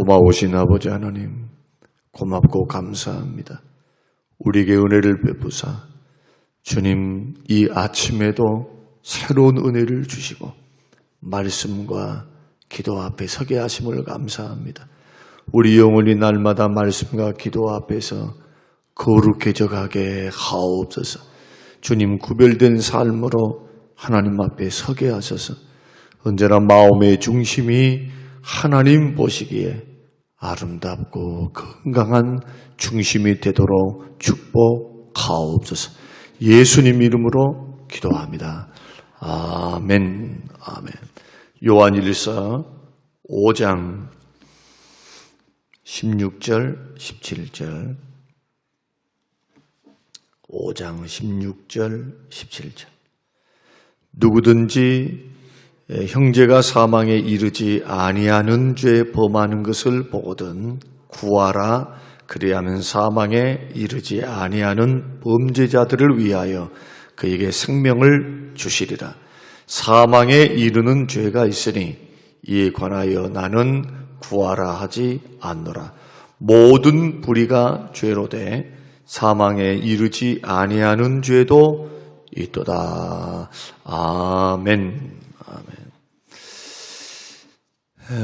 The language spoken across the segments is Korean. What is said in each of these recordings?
고마우신 아버지 하나님, 고맙고 감사합니다. 우리에게 은혜를 베푸사 주님 이 아침에도 새로운 은혜를 주시고 말씀과 기도 앞에 서게 하심을 감사합니다. 우리 영혼이 날마다 말씀과 기도 앞에서 거룩해져 가게 하옵소서. 주님 구별된 삶으로 하나님 앞에 서게 하소서. 언제나 마음의 중심이 하나님 보시기에 아름답고 건강한 중심이 되도록 축복하옵소서. 예수님 이름으로 기도합니다. 아멘. 아멘. 요한일서 5장 16절 17절 5장 16절 17절 누구든지 형제가 사망에 이르지 아니하는 죄에 범하는 것을 보거든 구하라. 그리하면 사망에 이르지 아니하는 범죄자들을 위하여 그에게 생명을 주시리라. 사망에 이르는 죄가 있으니 이에 관하여 나는 구하라 하지 않노라. 모든 불의가 죄로 돼 사망에 이르지 아니하는 죄도 있도다. 아멘.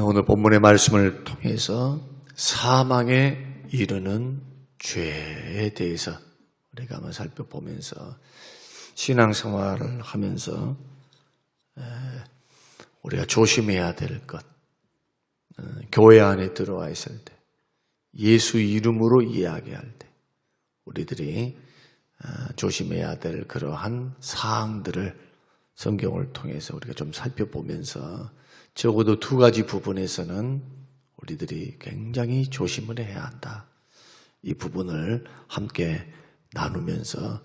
오늘 본문의 말씀을 통해서 사망에 이르는 죄에 대해서 우리가 한번 살펴보면서 신앙생활을 하면서 우리가 조심해야 될 것, 교회 안에 들어와 있을 때 예수 이름으로 이야기할 때 우리들이 조심해야 될 그러한 사항들을 성경을 통해서 우리가 좀 살펴보면서 적어도 두 가지 부분에서는 우리들이 굉장히 조심을 해야 한다. 이 부분을 함께 나누면서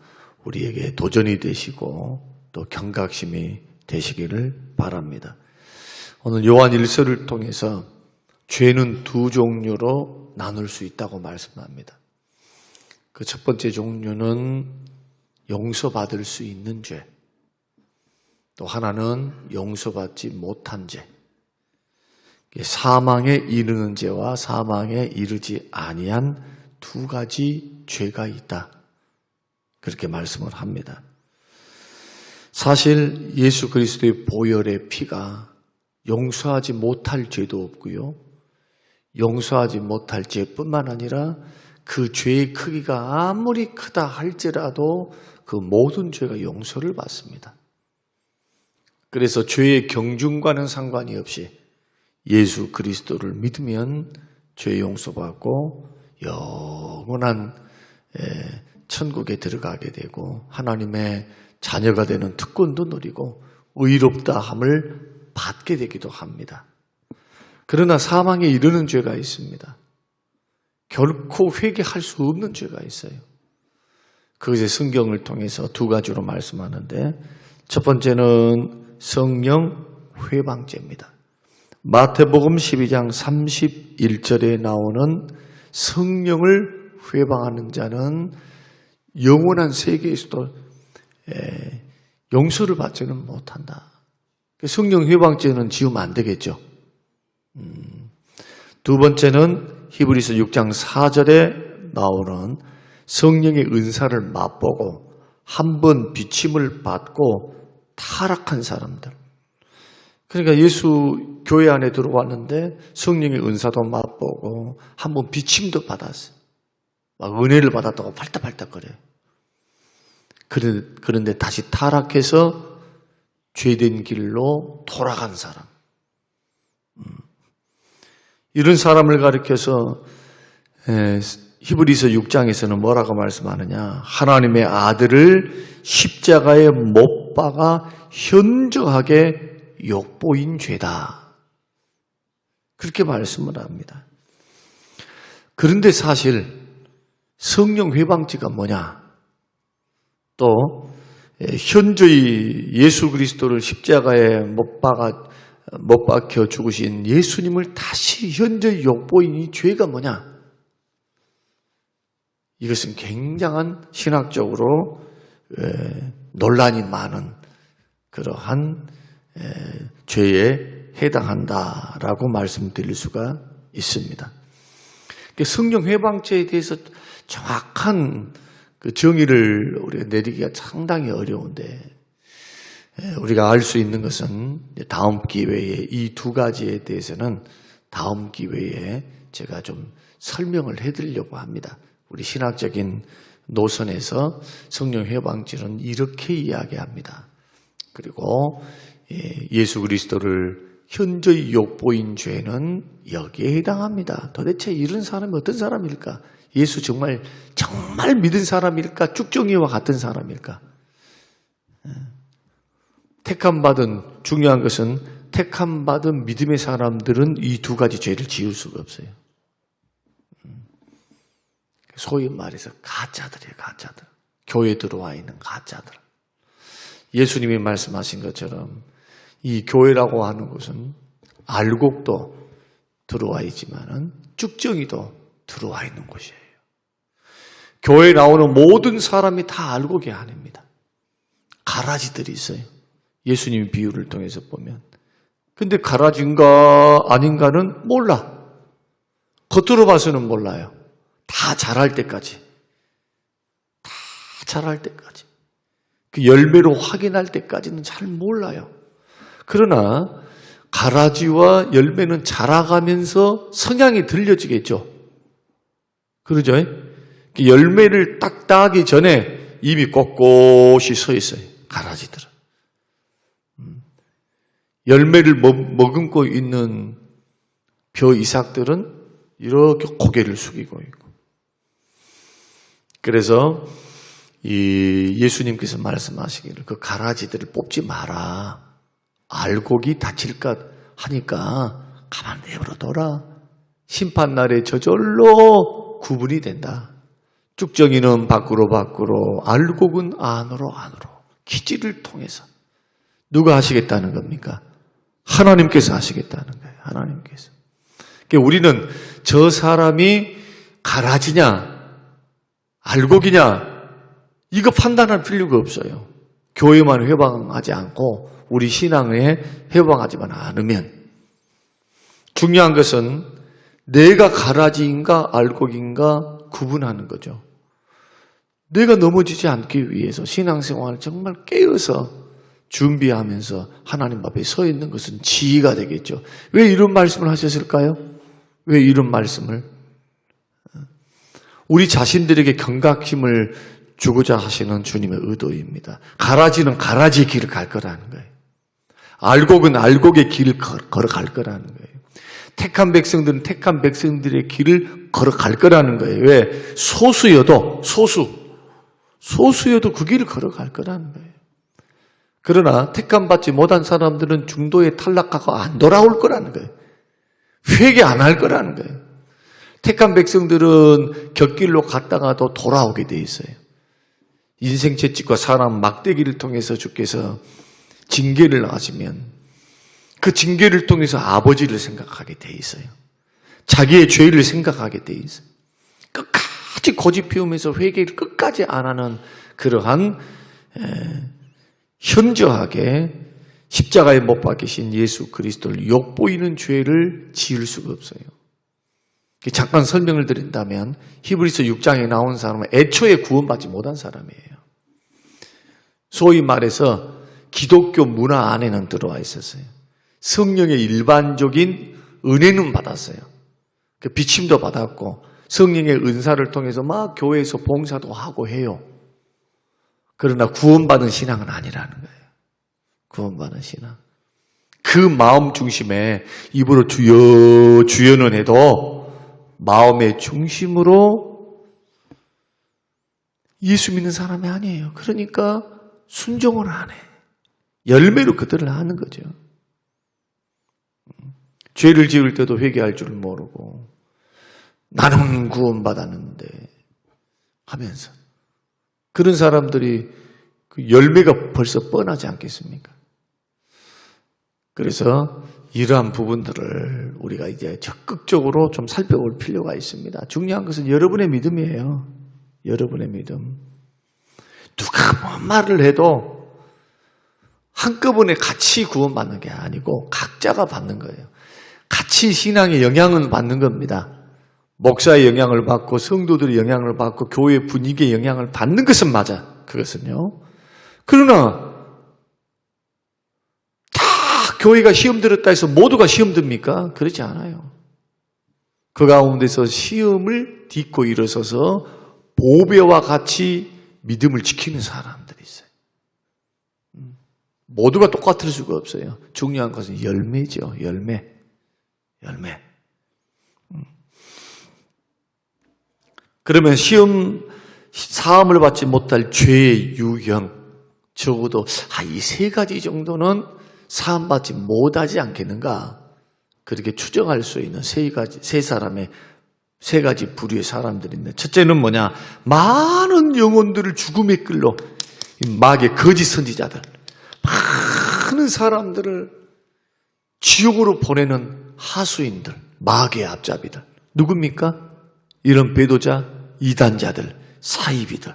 우리에게 도전이 되시고 또 경각심이 되시기를 바랍니다. 오늘 요한일서를 통해서 죄는 두 종류로 나눌 수 있다고 말씀합니다. 그 첫 번째 종류는 용서받을 수 있는 죄, 또 하나는 용서받지 못한 죄. 사망에 이르는 죄와 사망에 이르지 아니한 두 가지 죄가 있다. 그렇게 말씀을 합니다. 사실 예수 그리스도의 보혈의 피가 용서하지 못할 죄도 없고요. 용서하지 못할 죄뿐만 아니라 그 죄의 크기가 아무리 크다 할지라도 그 모든 죄가 용서를 받습니다. 그래서 죄의 경중과는 상관이 없이 예수 그리스도를 믿으면 죄 용서받고 영원한 천국에 들어가게 되고 하나님의 자녀가 되는 특권도 누리고 의롭다함을 받게 되기도 합니다. 그러나 사망에 이르는 죄가 있습니다. 결코 회개할 수 없는 죄가 있어요. 그것의 성경을 통해서 두 가지로 말씀하는데 첫 번째는 성령 회방죄입니다. 마태복음 12장 31절에 나오는 성령을 회방하는 자는 영원한 세계에서도 용서를 받지는 못한다. 성령 회방죄는 지우면 안 되겠죠. 두 번째는 히브리서 6장 4절에 나오는 성령의 은사를 맛보고 한 번 비침을 받고 타락한 사람들. 그러니까 예수 교회 안에 들어왔는데 성령의 은사도 맛보고 한 번 비침도 받았어요. 막 은혜를 받았다고 팔딱팔딱거려요. 그런데 다시 타락해서 죄된 길로 돌아간 사람. 이런 사람을 가리켜서 히브리서 6장에서는 뭐라고 말씀하느냐. 하나님의 아들을 십자가에 못 박아 현저하게 욕보인 죄다. 그렇게 말씀을 합니다. 그런데 사실 성령 회방죄가 뭐냐? 또 현저히 예수 그리스도를 십자가에 못 박혀 죽으신 예수님을 다시 현저히 욕보인 이 죄가 뭐냐? 이것은 굉장한 신학적으로 논란이 많은 그러한 죄에 해당한다라고 말씀드릴 수가 있습니다. 성령 회방죄에 대해서 정확한 그 정의를 우리가 내리기가 상당히 어려운데, 우리가 알 수 있는 것은 다음 기회에 이 두 가지에 대해서는 다음 기회에 제가 좀 설명을 해드리려고 합니다. 우리 신학적인 노선에서 성령 회방죄는 이렇게 이야기합니다. 그리고 예수 그리스도를 현저히 욕보인 죄는 여기에 해당합니다. 도대체 이런 사람이 어떤 사람일까? 예수 정말 믿은 사람일까? 쭉정이와 같은 사람일까? 중요한 것은 택함받은 믿음의 사람들은 이 두 가지 죄를 지을 수가 없어요. 소위 말해서 가짜들이에요, 가짜들. 교회에 들어와 있는 가짜들. 예수님이 말씀하신 것처럼 이 교회라고 하는 것은 알곡도 들어와 있지만은 쭉정이도 들어와 있는 곳이에요. 교회에 나오는 모든 사람이 다 알곡이 아닙니다. 가라지들이 있어요. 예수님 비유를 통해서 보면. 근데 가라지인가 아닌가는 몰라. 겉으로 봐서는 몰라요. 다 자랄 때까지. 그 열매로 확인할 때까지는 잘 몰라요. 그러나 가라지와 열매는 자라가면서 성향이 들려지겠죠. 그러죠? 열매를 딱 따기 전에 이미 꼿꼿이 서 있어요. 가라지들은. 열매를 머금고 있는 벼 이삭들은 이렇게 고개를 숙이고 있고. 그래서 예수님께서 말씀하시기를 그 가라지들을 뽑지 마라. 알곡이 다칠까 하니까 가만 내버려둬라. 심판날에 저절로 구분이 된다. 쭉정이는 밖으로, 알곡은 안으로. 기지를 통해서. 누가 하시겠다는 겁니까? 하나님께서 하시겠다는 거예요. 하나님께서. 그러니까 우리는 저 사람이 가라지냐, 알곡이냐, 이거 판단할 필요가 없어요. 교회만 회방하지 않고 우리 신앙에 회방하지만 않으면. 중요한 것은 내가 가라지인가 알곡인가 구분하는 거죠. 내가 넘어지지 않기 위해서 신앙생활을 정말 깨어서 준비하면서 하나님 앞에 서 있는 것은 지혜가 되겠죠. 왜 이런 말씀을 하셨을까요? 왜 이런 말씀을? 우리 자신들에게 경각심을 주고자 하시는 주님의 의도입니다. 가라지는 가라지의 길을 갈 거라는 거예요. 알곡은 알곡의 길을 걸어갈 거라는 거예요. 택한 백성들은 택한 백성들의 길을 걸어갈 거라는 거예요. 왜? 소수여도 그 길을 걸어갈 거라는 거예요. 그러나 택함받지 못한 사람들은 중도에 탈락하고 안 돌아올 거라는 거예요. 회개 안 할 거라는 거예요. 택한 백성들은 곁길로 갔다가도 돌아오게 돼 있어요. 인생 채찍과 사람 막대기를 통해서 주께서 징계를 하시면 그 징계를 통해서 아버지를 생각하게 돼 있어요. 자기의 죄를 생각하게 돼 있어요. 끝까지 고집 피우면서 회개를 끝까지 안 하는 그러한 현저하게 십자가에 못 박히신 예수 그리스도를 욕보이는 죄를 지을 수가 없어요. 잠깐 설명을 드린다면 히브리서 6장에 나온 사람은 애초에 구원받지 못한 사람이에요. 소위 말해서 기독교 문화 안에는 들어와 있었어요. 성령의 일반적인 은혜는 받았어요. 비침도 받았고 성령의 은사를 통해서 막 교회에서 봉사도 하고 해요. 그러나 구원받은 신앙은 아니라는 거예요. 구원받은 신앙. 그 마음 중심에 입으로 주여는 해도 마음의 중심으로 예수 믿는 사람이 아니에요. 그러니까 순종을 안 해. 열매로 그들을 하는 거죠. 죄를 지을 때도 회개할 줄 모르고 나는 구원받았는데 하면서 그런 사람들이 그 열매가 벌써 뻔하지 않겠습니까? 그래서 이러한 부분들을 우리가 이제 적극적으로 좀 살펴볼 필요가 있습니다. 중요한 것은 여러분의 믿음이에요. 여러분의 믿음. 누가 뭔 말을 해도 한꺼번에 같이 구원받는 게 아니고 각자가 받는 거예요. 같이 신앙의 영향은 받는 겁니다. 목사의 영향을 받고 성도들의 영향을 받고 교회 분위기의 영향을 받는 것은 맞아. 그것은요. 그러나 다 교회가 시험 들었다 해서 모두가 시험 듭니까? 그렇지 않아요. 그 가운데서 시험을 딛고 일어서서 보배와 같이 믿음을 지키는 사람들이 있어요. 모두가 똑같을 수가 없어요. 중요한 것은 열매죠. 열매. 그러면 사함을 받지 못할 죄의 유형, 적어도 이 세 가지 정도는 사함 받지 못하지 않겠는가? 그렇게 추정할 수 있는 세 가지 부류의 사람들이 있는데, 첫째는 뭐냐? 많은 영혼들을 죽음에 끌러 마귀의 거짓 선지자들, 많은 사람들을 지옥으로 보내는 하수인들, 마귀의 앞잡이들. 누굽니까? 이런 배도자, 이단자들, 사이비들,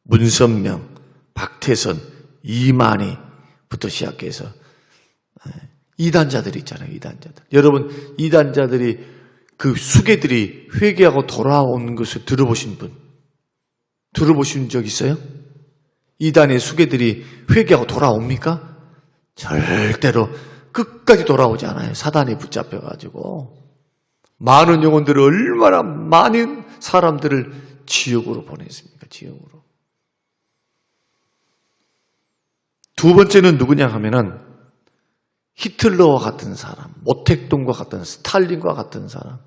문선명, 박태선, 이만희부터 시작해서 이단자들 있잖아요. 이단자들. 여러분, 이단자들이 그 수괴들이 회개하고 돌아오는 것을 들어보신 적 있어요? 이단의 수괴들이 회개하고 돌아옵니까? 절대로 끝까지 돌아오지 않아요. 사단이 붙잡혀가지고 많은 영혼들을, 얼마나 많은 사람들을 지옥으로 보냈습니까? 지옥으로. 두 번째는 누구냐 하면은 히틀러와 같은 사람, 모택동과 같은, 스탈린과 같은 사람.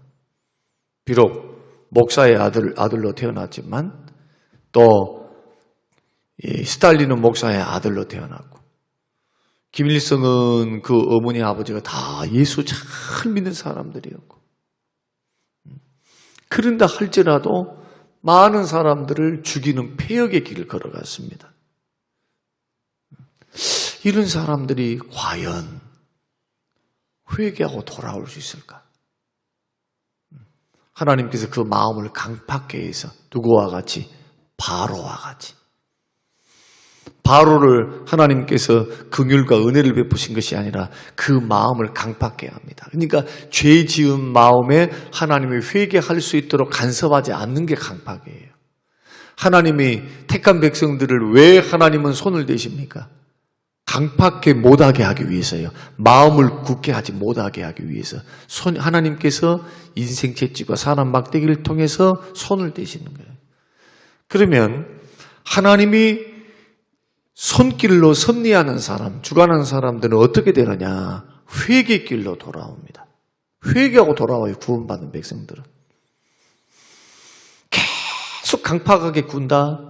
비록 목사의 아들로 태어났지만 또 스탈린은 목사의 아들로 태어났고, 김일성은 그 어머니 아버지가 다 예수 잘 믿는 사람들이었고, 그런다 할지라도 많은 사람들을 죽이는 폐역의 길을 걸어갔습니다. 이런 사람들이 과연 회개하고 돌아올 수 있을까? 하나님께서 그 마음을 강팍케 해서 누구와 같이? 바로와 같이. 바로를 하나님께서 긍휼과 은혜를 베푸신 것이 아니라 그 마음을 강팍케 합니다. 그러니까 죄 지은 마음에 하나님이 회개할 수 있도록 간섭하지 않는 게 강팍이에요. 하나님이 택한 백성들을 왜 하나님은 손을 대십니까? 강팍해 못하게 하기 위해서요. 마음을 굳게 하지 못하게 하기 위해서 하나님께서 인생 채찍과 사람 막대기를 통해서 손을 대시는 거예요. 그러면 하나님이 손길로 섭리하는 사람, 주관하는 사람들은 어떻게 되느냐? 회개길로 돌아옵니다. 회개하고 돌아와요. 구원받은 백성들은. 계속 강팍하게 군다.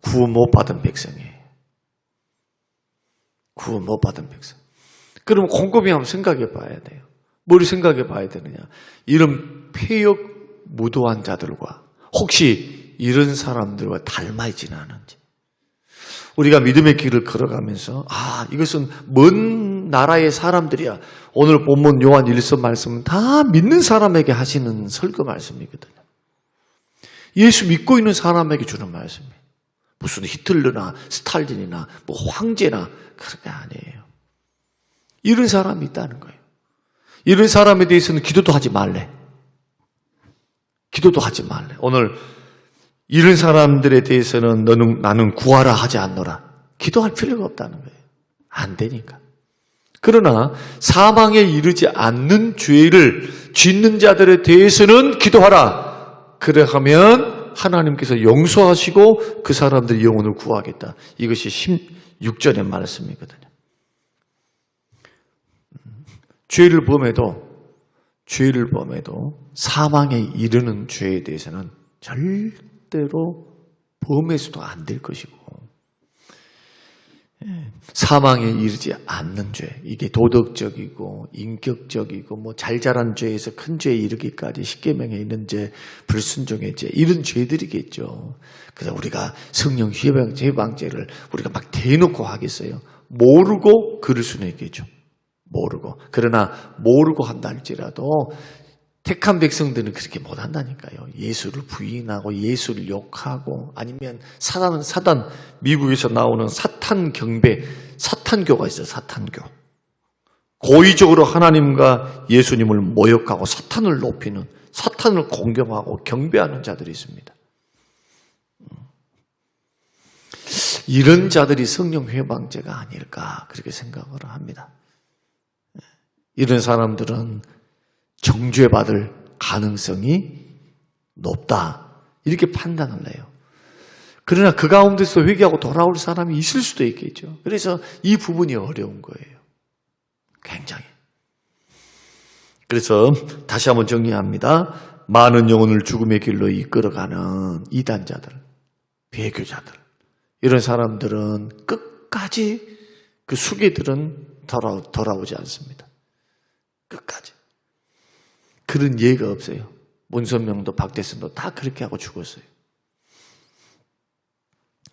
구원 못 받은 백성이에요. 구원 못 받은 백성. 그럼 곰곰이 한번 생각해 봐야 돼요. 뭘 생각해 봐야 되느냐? 이런 폐역 무도한 자들과 혹시 이런 사람들과 닮아있지는 않은지. 우리가 믿음의 길을 걸어가면서 이것은 먼 나라의 사람들이야. 오늘 본문 요한 1서 말씀은 다 믿는 사람에게 하시는 설교 말씀이거든요. 예수 믿고 있는 사람에게 주는 말씀이에요. 무슨 히틀러나 스탈린이나 뭐 황제나 그런 게 아니에요. 이런 사람이 있다는 거예요. 이런 사람에 대해서는 기도도 하지 말래. 기도도 하지 말래. 오늘 이런 사람들에 대해서는 나는 구하라 하지 않노라. 기도할 필요가 없다는 거예요. 안 되니까. 그러나 사망에 이르지 않는 죄를 짓는 자들에 대해서는 기도하라. 그래 하면 하나님께서 용서하시고 그 사람들의 영혼을 구하겠다. 이것이 16절의 말씀이거든요. 죄를 범해도 사망에 이르는 죄에 대해서는 절대로 범해서도 안 될 것이고, 사망에 이르지 않는 죄, 이게 도덕적이고 인격적이고 잘 자란 죄에서 큰 죄에 이르기까지 십계명에 있는 죄, 불순종의 죄, 이런 죄들이겠죠. 그래서 우리가 성령 해방죄를 우리가 막 대놓고 하겠어요? 모르고 그럴 수는 있겠죠. 모르고. 그러나 모르고 한다 할지라도 택한 백성들은 그렇게 못한다니까요. 예수를 부인하고 예수를 욕하고, 아니면 사단, 미국에서 나오는 사탄 경배, 사탄교가 있어요. 사탄교. 고의적으로 하나님과 예수님을 모욕하고 사탄을 높이는, 사탄을 공경하고 경배하는 자들이 있습니다. 이런 자들이 성령 회방죄가 아닐까 그렇게 생각을 합니다. 이런 사람들은 정죄받을 가능성이 높다 이렇게 판단을 해요. 그러나 그 가운데서 회개하고 돌아올 사람이 있을 수도 있겠죠. 그래서 이 부분이 어려운 거예요. 굉장히. 그래서 다시 한번 정리합니다. 많은 영혼을 죽음의 길로 이끌어가는 이단자들, 배교자들, 이런 사람들은 끝까지 그 수괴들은 돌아오지 않습니다. 끝까지. 그런 예가 없어요. 문선명도 박대선도 다 그렇게 하고 죽었어요.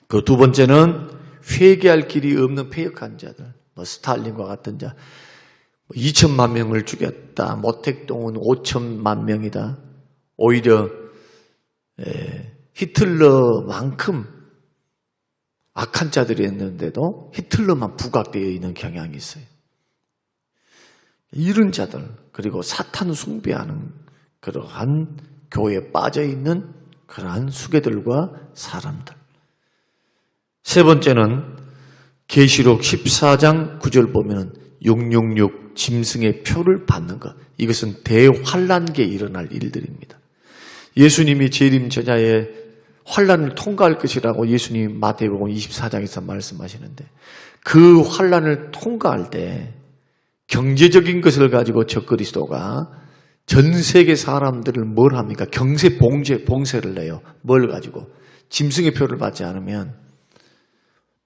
그 두 번째는 회개할 길이 없는 패역한 자들, 스탈린과 같은 자, 2천만 명을 죽였다. 모택동은 5천만 명이다. 오히려 히틀러만큼 악한 자들이었는데도 히틀러만 부각되어 있는 경향이 있어요. 이런 자들, 그리고 사탄 숭배하는 그러한 교회에 빠져있는 그러한 수괴들과 사람들. 세 번째는 계시록 14장 9절 보면 666 짐승의 표를 받는 것. 이것은 대환란기에 일어날 일들입니다. 예수님이 재림 전야에 환란을 통과할 것이라고 예수님 마태복음 24장에서 말씀하시는데, 그 환란을 통과할 때 경제적인 것을 가지고 적그리스도가 전 세계 사람들을 뭘 합니까? 경세 봉쇄를 내요. 뭘 가지고? 짐승의 표를 받지 않으면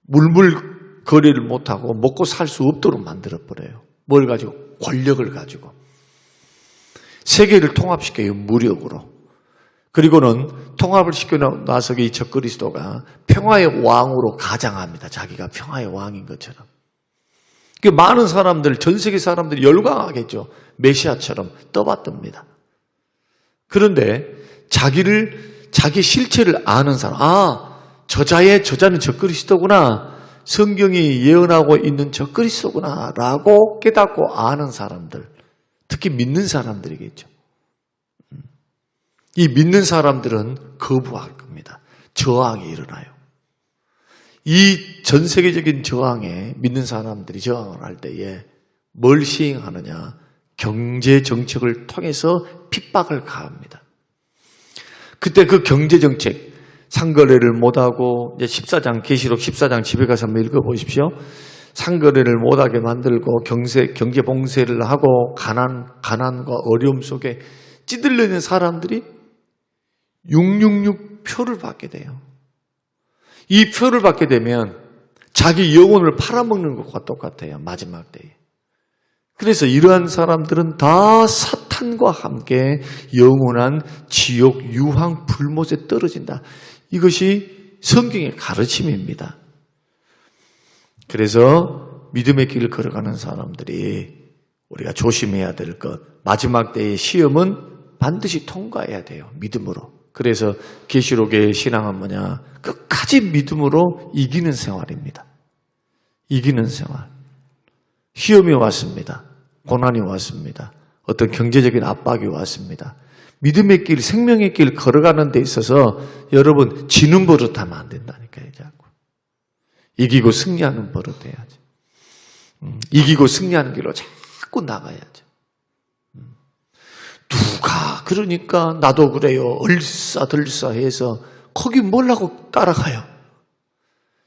물물 거래를 못하고 먹고 살 수 없도록 만들어버려요. 뭘 가지고? 권력을 가지고. 세계를 통합시켜요. 무력으로. 그리고는 통합을 시켜놔서 이 적그리스도가 평화의 왕으로 가장합니다. 자기가 평화의 왕인 것처럼. 많은 사람들, 전 세계 사람들이 열광하겠죠. 메시아처럼 떠받듭니다. 그런데 자기 실체를 아는 사람, 저자는 적그리스도구나, 성경이 예언하고 있는 적그리스도구나 라고 깨닫고 아는 사람들, 특히 믿는 사람들이겠죠. 이 믿는 사람들은 거부할 겁니다. 저항이 일어나요. 이 전 세계적인 저항에 믿는 사람들이 저항을 할 때에 뭘 시행하느냐? 경제 정책을 통해서 핍박을 가합니다. 그때 그 경제 정책, 상거래를 못하고, 이제 14장, 계시록 14장 집에 가서 한번 읽어보십시오. 상거래를 못하게 만들고 경제 봉쇄를 하고 가난과 어려움 속에 찌들려 있는 사람들이 666 표를 받게 돼요. 이 표를 받게 되면 자기 영혼을 팔아먹는 것과 똑같아요. 마지막 때에. 그래서 이러한 사람들은 다 사탄과 함께 영원한 지옥 유황 불못에 떨어진다. 이것이 성경의 가르침입니다. 그래서 믿음의 길을 걸어가는 사람들이 우리가 조심해야 될 것, 마지막 때의 시험은 반드시 통과해야 돼요. 믿음으로. 그래서 계시록의 신앙은 뭐냐? 끝까지 믿음으로 이기는 생활입니다. 이기는 생활. 시험이 왔습니다. 고난이 왔습니다. 어떤 경제적인 압박이 왔습니다. 믿음의 길, 생명의 길 걸어가는 데 있어서 여러분 지는 버릇하면 안 된다니까요. 자꾸. 이기고 승리하는 버릇 해야지. 이기고 승리하는 길로 자꾸 나가야죠. 누가 그러니까 나도 그래요. 얼싸들싸 해서 거기 뭘라고 따라가요.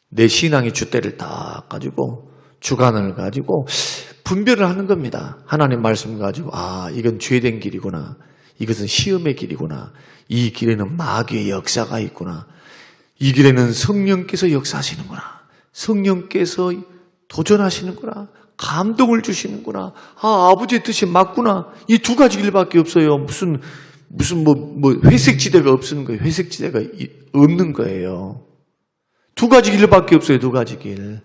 내 신앙의 줏대를 딱 가지고 주관을 가지고 분별을 하는 겁니다. 하나님 말씀 가지고 이건 죄된 길이구나. 이것은 시험의 길이구나. 이 길에는 마귀의 역사가 있구나. 이 길에는 성령께서 역사하시는구나. 성령께서 도전하시는구나. 감동을 주시는구나. 아버지의 뜻이 맞구나. 이 두 가지 길밖에 없어요. 무슨 회색 지대가 없는 거예요. 회색 지대가 없는 거예요. 두 가지 길밖에 없어요. 두 가지 길.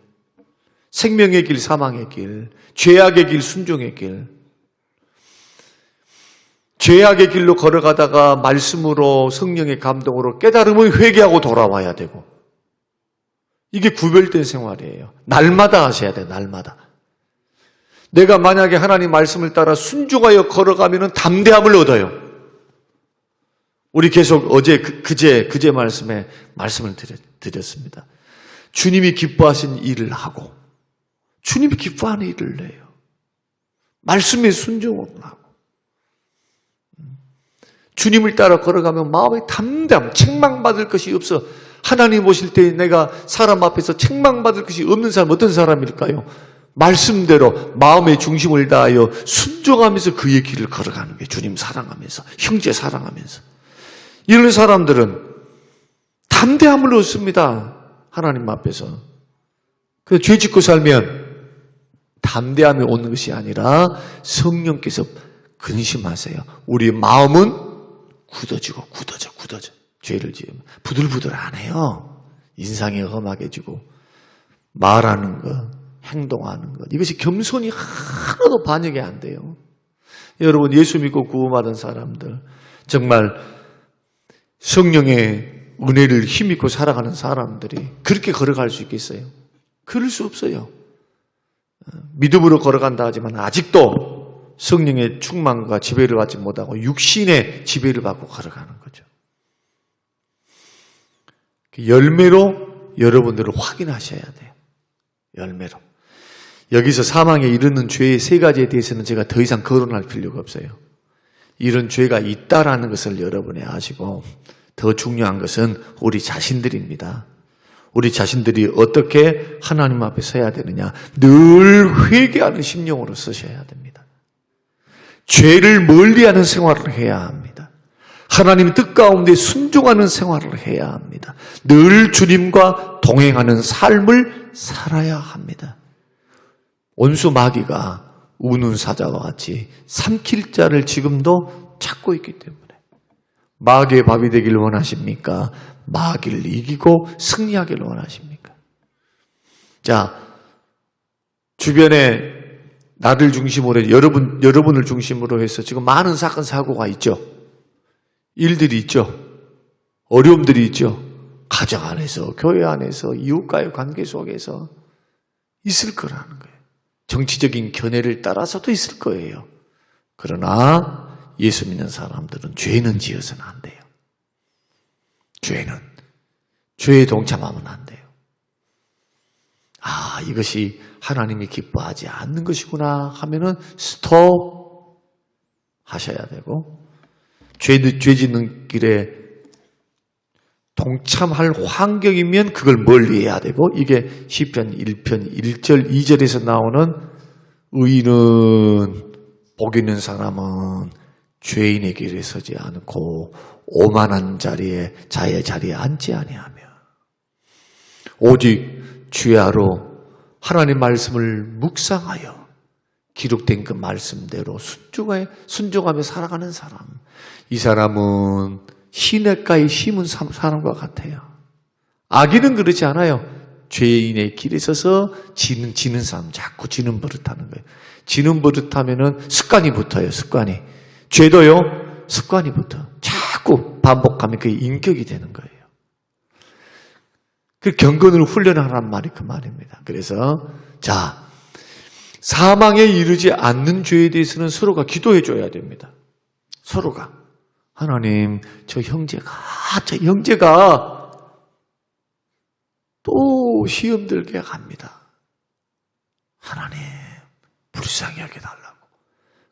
생명의 길, 사망의 길. 죄악의 길, 순종의 길. 죄악의 길로 걸어가다가 말씀으로 성령의 감동으로 깨달으면 회개하고 돌아와야 되고. 이게 구별된 생활이에요. 날마다 하셔야 돼요. 날마다. 내가 만약에 하나님 말씀을 따라 순종하여 걸어가면 담대함을 얻어요. 우리 계속 어제 그제 말씀을 드렸습니다. 주님이 기뻐하신 일을 하고 주님이 기뻐하는 일을 해요. 말씀에 순종을 하고 주님을 따라 걸어가면 마음에 담대함, 책망받을 것이 없어. 하나님 보실 때 내가 사람 앞에서 책망받을 것이 없는 사람 어떤 사람일까요? 말씀대로 마음의 중심을 다하여 순종하면서 그의 길을 걸어가는 거예요. 주님 사랑하면서, 형제 사랑하면서. 이런 사람들은 담대함을 얻습니다. 하나님 앞에서. 그 죄 짓고 살면 담대함이 오는 것이 아니라 성령께서 근심하세요. 우리 마음은 굳어져. 죄를 지으면 부들부들 안 해요. 인상이 험하게지고 말하는 것, 행동하는 것, 이것이 겸손이 하나도 반영이 안 돼요. 여러분, 예수 믿고 구원받은 사람들, 정말 성령의 은혜를 힘입고 살아가는 사람들이 그렇게 걸어갈 수 있겠어요? 그럴 수 없어요. 믿음으로 걸어간다 하지만 아직도 성령의 충만과 지배를 받지 못하고 육신의 지배를 받고 걸어가는 거죠. 열매로 여러분들을 확인하셔야 돼요. 열매로. 여기서 사망에 이르는 죄의 세 가지에 대해서는 제가 더 이상 거론할 필요가 없어요. 이런 죄가 있다라는 것을 여러분이 아시고, 더 중요한 것은 우리 자신들입니다. 우리 자신들이 어떻게 하나님 앞에 서야 되느냐. 늘 회개하는 심령으로 서셔야 됩니다. 죄를 멀리하는 생활을 해야 합니다. 하나님 뜻 가운데 순종하는 생활을 해야 합니다. 늘 주님과 동행하는 삶을 살아야 합니다. 온수 마귀가 우는 사자와 같이 삼킬 자를 지금도 찾고 있기 때문에 마귀의 밥이 되길 원하십니까? 마귀를 이기고 승리하기를 원하십니까? 자, 주변에 나를 중심으로 여러분을 중심으로 해서 지금 많은 사건 사고가 있죠. 일들이 있죠. 어려움들이 있죠. 가정 안에서, 교회 안에서, 이웃과의 관계 속에서 있을 거라는 거예요. 정치적인 견해를 따라서도 있을 거예요. 그러나 예수 믿는 사람들은 죄는 지어서는 안 돼요. 죄에 동참하면 안 돼요. 아, 이것이 하나님이 기뻐하지 않는 것이구나 하면은 스톱 하셔야 되고, 죄 짓는 길에 동참할 환경이면 그걸 멀리해야 되고, 이게 시편 1편 1절 2절에서 나오는 의인은, 복 있는 사람은 죄인의 길에 서지 않고 오만한 자의 자리에 앉지 아니하며 오직 주야로 하나님 말씀을 묵상하여 기록된 그 말씀대로 순종하며 살아가는 사람, 이 사람은 시냇가에 심은 사람과 같아요. 악인은 그렇지 않아요. 죄인의 길에 서서 지는 사람, 자꾸 지는 버릇하는 거예요. 지는 버릇하면은 습관이 붙어요. 습관이. 죄도요, 습관이 붙어. 자꾸 반복하면 그게 인격이 되는 거예요. 그 경건을 훈련하란 말이 그 말입니다. 그래서 자, 사망에 이르지 않는 죄에 대해서는 서로가 기도해 줘야 됩니다. 서로가. 하나님, 저 형제가 또 시험 들게 합니다. 하나님, 불쌍히 하게 달라고.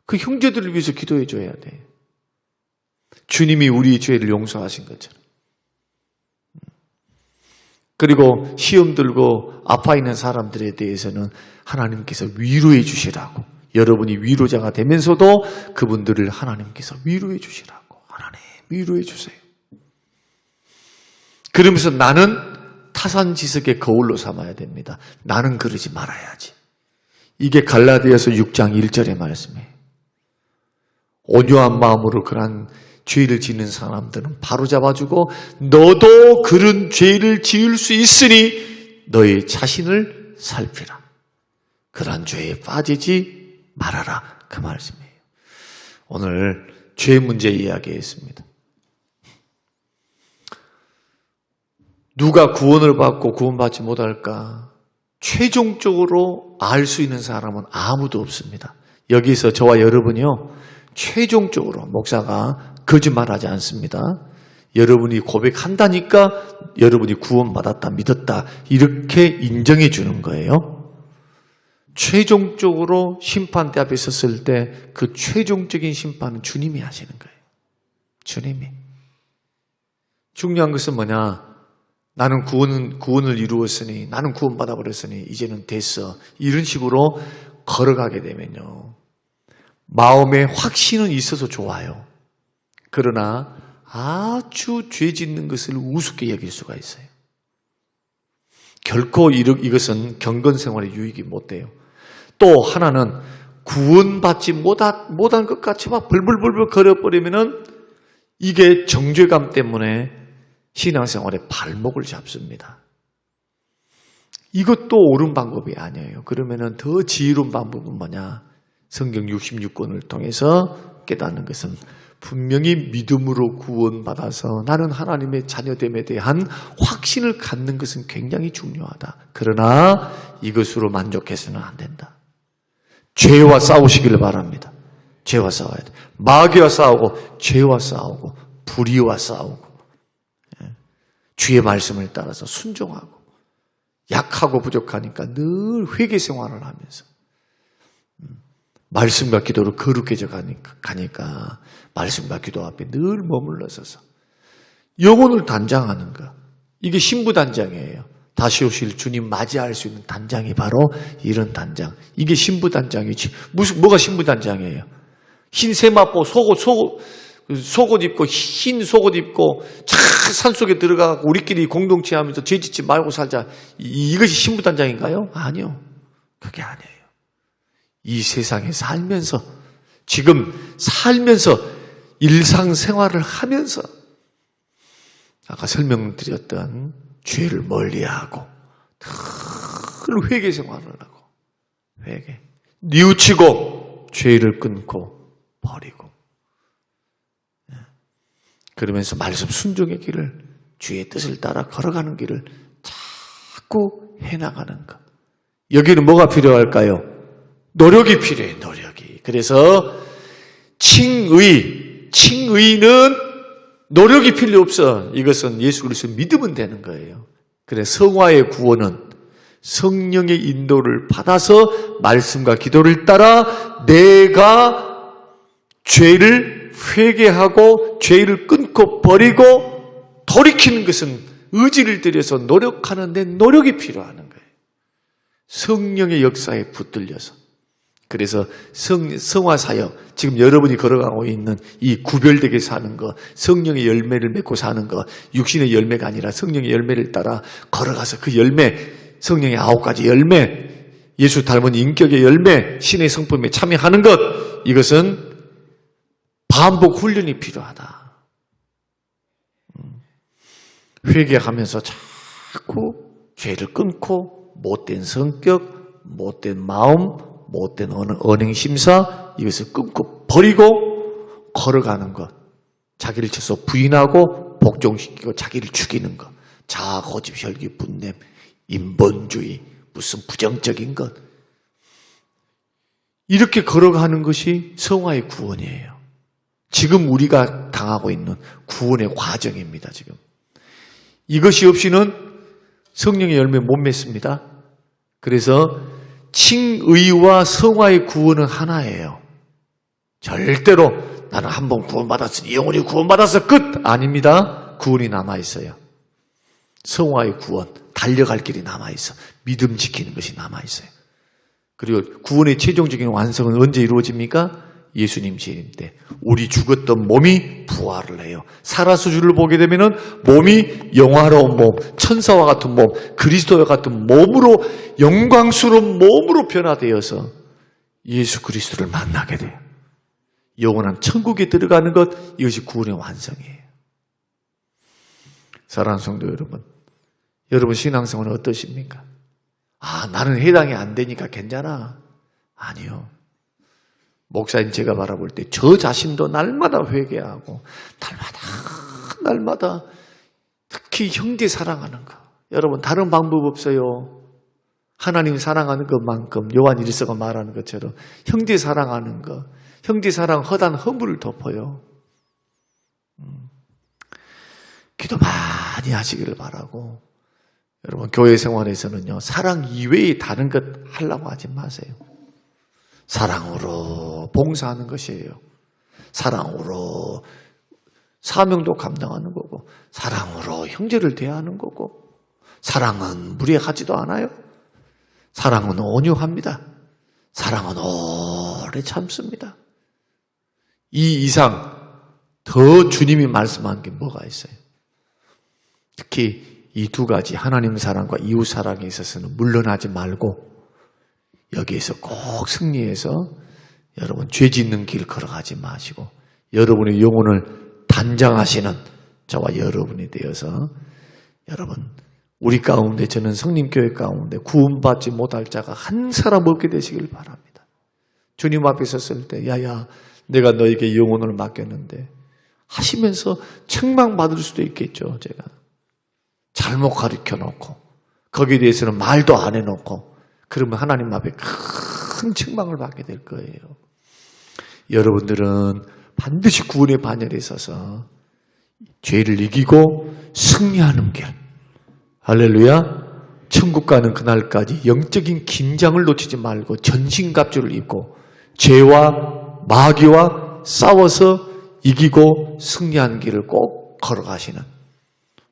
그 형제들을 위해서 기도해 줘야 돼. 주님이 우리의 죄를 용서하신 것처럼. 그리고 시험 들고 아파 있는 사람들에 대해서는 하나님께서 위로해 주시라고. 여러분이 위로자가 되면서도 그분들을 하나님께서 위로해 주시라고. 하나님, 위로해 주세요. 그러면서 나는 타산지석의 거울로 삼아야 됩니다. 나는 그러지 말아야지. 이게 갈라디아서 6장 1절의 말씀이에요. 온유한 마음으로 그런 죄를 짓는 사람들은 바로 잡아주고, 너도 그런 죄를 지을 수 있으니 너의 자신을 살피라. 그런 죄에 빠지지 말아라. 그 말씀이에요. 오늘 죄 문제 이야기했습니다. 누가 구원을 받고 구원받지 못할까? 최종적으로 알 수 있는 사람은 아무도 없습니다. 여기서 저와 여러분이요, 최종적으로 목사가 거짓말하지 않습니다. 여러분이 고백한다니까 여러분이 구원받았다, 믿었다 이렇게 인정해 주는 거예요. 최종적으로 심판대 앞에 섰을 때 그 최종적인 심판은 주님이 하시는 거예요. 주님이. 중요한 것은 뭐냐? 나는 구원을 이루었으니, 나는 구원받아 버렸으니 이제는 됐어. 이런 식으로 걸어가게 되면요, 마음에 확신은 있어서 좋아요. 그러나 아주 죄 짓는 것을 우습게 여길 수가 있어요. 결코 이것은 경건 생활에 유익이 못 돼요. 또 하나는 구원받지 못한 것 같이 막 벌벌벌벌 걸어버리면은 이게 정죄감 때문에 신앙생활에 발목을 잡습니다. 이것도 옳은 방법이 아니에요. 그러면은 더 지혜로운 방법은 뭐냐? 성경 66권을 통해서 깨닫는 것은 분명히 믿음으로 구원받아서 나는 하나님의 자녀됨에 대한 확신을 갖는 것은 굉장히 중요하다. 그러나 이것으로 만족해서는 안 된다. 죄와 싸우시기를 바랍니다. 죄와 싸워야 돼. 마귀와 싸우고, 죄와 싸우고, 불의와 싸우고, 주의 말씀을 따라서 순종하고, 약하고 부족하니까 늘 회개 생활을 하면서 말씀과 기도로 거룩해져 가니까 말씀과 기도 앞에 늘 머물러 서서 영혼을 단장하는 것. 이게 신부단장이에요. 다시 오실 주님 맞이할 수 있는 단장이 바로 이런 단장. 이게 신부단장이지. 뭐가 신부단장이에요? 흰 세마포 속옷 입고, 흰 속옷 입고 산속에 들어가고 우리끼리 공동체 하면서 죄 짓지 말고 살자. 이것이 신부단장인가요? 아니요. 그게 아니에요. 이 세상에 살면서, 지금 살면서 일상생활을 하면서 아까 설명드렸던 죄를 멀리하고 늘 회개 생활을 하고, 회개 뉘우치고 죄를 끊고 버리고, 그러면서 말씀 순종의 길을, 주의 뜻을 따라 걸어가는 길을 자꾸 해나가는 것. 여기는 뭐가 필요할까요? 노력이 필요해요. 노력이. 그래서 칭의는 노력이 필요 없어. 이것은 예수 그리스도 믿으면 되는 거예요. 그래, 성화의 구원은 성령의 인도를 받아서 말씀과 기도를 따라 내가 죄를 회개하고 죄를 끊고 버리고 돌이키는 것은 의지를 들여서 노력하는데 노력이 필요하는 거예요. 성령의 역사에 붙들려서. 그래서 성화사역, 지금 여러분이 걸어가고 있는 이 구별되게 사는 것, 성령의 열매를 맺고 사는 것, 육신의 열매가 아니라 성령의 열매를 따라 걸어가서 그 열매, 성령의 9가지 열매, 예수 닮은 인격의 열매, 신의 성품에 참여하는 것, 이것은 반복 훈련이 필요하다. 회개하면서 자꾸 죄를 끊고 못된 성격, 못된 마음, 못된 언행심사, 이것을 끊고 버리고 걸어가는 것. 자기를 쳐서 부인하고 복종시키고 자기를 죽이는 것. 자아, 고집, 혈기, 분냄, 인본주의, 무슨 부정적인 것. 이렇게 걸어가는 것이 성화의 구원이에요. 지금 우리가 당하고 있는 구원의 과정입니다. 지금 이것이 없이는 성령의 열매 못 맺습니다. 그래서 칭의와 성화의 구원은 하나예요. 절대로 나는 한번 구원받았으니 영원히 구원받아서 끝! 아닙니다. 구원이 남아있어요. 성화의 구원, 달려갈 길이 남아있어. 믿음 지키는 것이 남아있어요. 그리고 구원의 최종적인 완성은 언제 이루어집니까? 예수님 재림 때 우리 죽었던 몸이 부활을 해요. 살아서 주를 보게 되면은 몸이 영화로운 몸, 천사와 같은 몸, 그리스도와 같은 몸으로, 영광스러운 몸으로 변화되어서 예수 그리스도를 만나게 돼요. 영원한 천국에 들어가는 것, 이것이 구원의 완성이에요. 사랑하는 성도 여러분, 여러분 신앙생활은 어떠십니까? 나는 해당이 안 되니까 괜찮아. 아니요. 목사님 제가 바라볼 때 저 자신도 날마다 회개하고 날마다 특히 형제 사랑하는 거. 여러분 다른 방법 없어요. 하나님 사랑하는 것만큼 요한 1서가 말하는 것처럼 형제 사랑하는 것, 형제 사랑 허단 허물을 덮어요. 기도 많이 하시기를 바라고, 여러분 교회 생활에서는요, 사랑 이외에 다른 것 하려고 하지 마세요. 사랑으로 봉사하는 것이에요. 사랑으로 사명도 감당하는 거고, 사랑으로 형제를 대하는 거고, 사랑은 무례하지도 않아요. 사랑은 온유합니다. 사랑은 오래 참습니다. 이 이상 더 주님이 말씀한 게 뭐가 있어요? 특히 이 두 가지, 하나님 사랑과 이웃 사랑에 있어서는 물러나지 말고 여기에서 꼭 승리해서 여러분 죄 짓는 길 걸어가지 마시고 여러분의 영혼을 단장하시는 저와 여러분이 되어서 여러분, 우리 가운데, 저는 성림교회 가운데 구원받지 못할 자가 한 사람 없게 되시길 바랍니다. 주님 앞에 섰을 때 야야 내가 너에게 영혼을 맡겼는데 하시면서 책망받을 수도 있겠죠. 제가 잘못 가르쳐 놓고 거기에 대해서는 말도 안 해놓고 그러면 하나님 앞에 큰 책망을 받게 될 거예요. 여러분들은 반드시 구원의 반열에 서서 죄를 이기고 승리하는 길, 할렐루야, 천국 가는 그날까지 영적인 긴장을 놓치지 말고 전신갑주를 입고 죄와 마귀와 싸워서 이기고 승리하는 길을 꼭 걸어가시는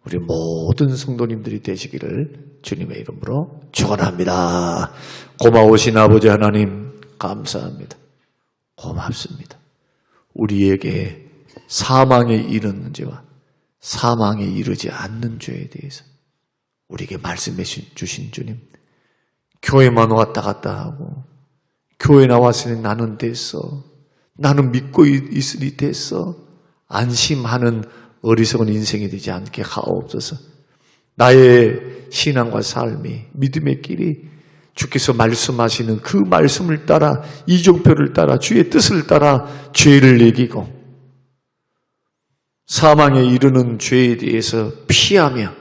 우리 모든 성도님들이 되시기를 주님의 이름으로 축원합니다. 고마우신 아버지 하나님 감사합니다. 고맙습니다. 우리에게 사망에 이르는 죄와 사망에 이르지 않는 죄에 대해서 우리에게 말씀해 주신 주님, 교회만 왔다 갔다 하고 교회 나왔으니 나는 됐어, 나는 믿고 있으니 됐어, 안심하는 어리석은 인생이 되지 않게 하옵소서. 나의 신앙과 삶이, 믿음의 길이 주께서 말씀하시는 그 말씀을 따라, 이종표를 따라, 주의 뜻을 따라 죄를 이기고 사망에 이르는 죄에 대해서 피하며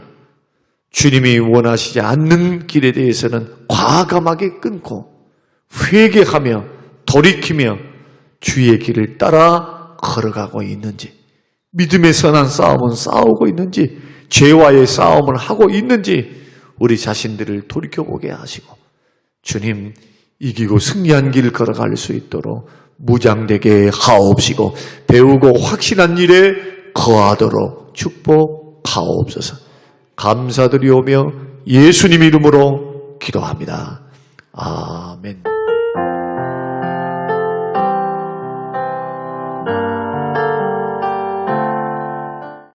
주님이 원하시지 않는 길에 대해서는 과감하게 끊고 회개하며 돌이키며 주의 길을 따라 걸어가고 있는지, 믿음의 선한 싸움은 싸우고 있는지, 죄와의 싸움을 하고 있는지 우리 자신들을 돌이켜보게 하시고 주님 이기고 승리한 길 걸어갈 수 있도록 무장되게 하옵시고 배우고 확신한 일에 거하도록 축복하옵소서. 감사드리오며 예수님 이름으로 기도합니다. 아멘.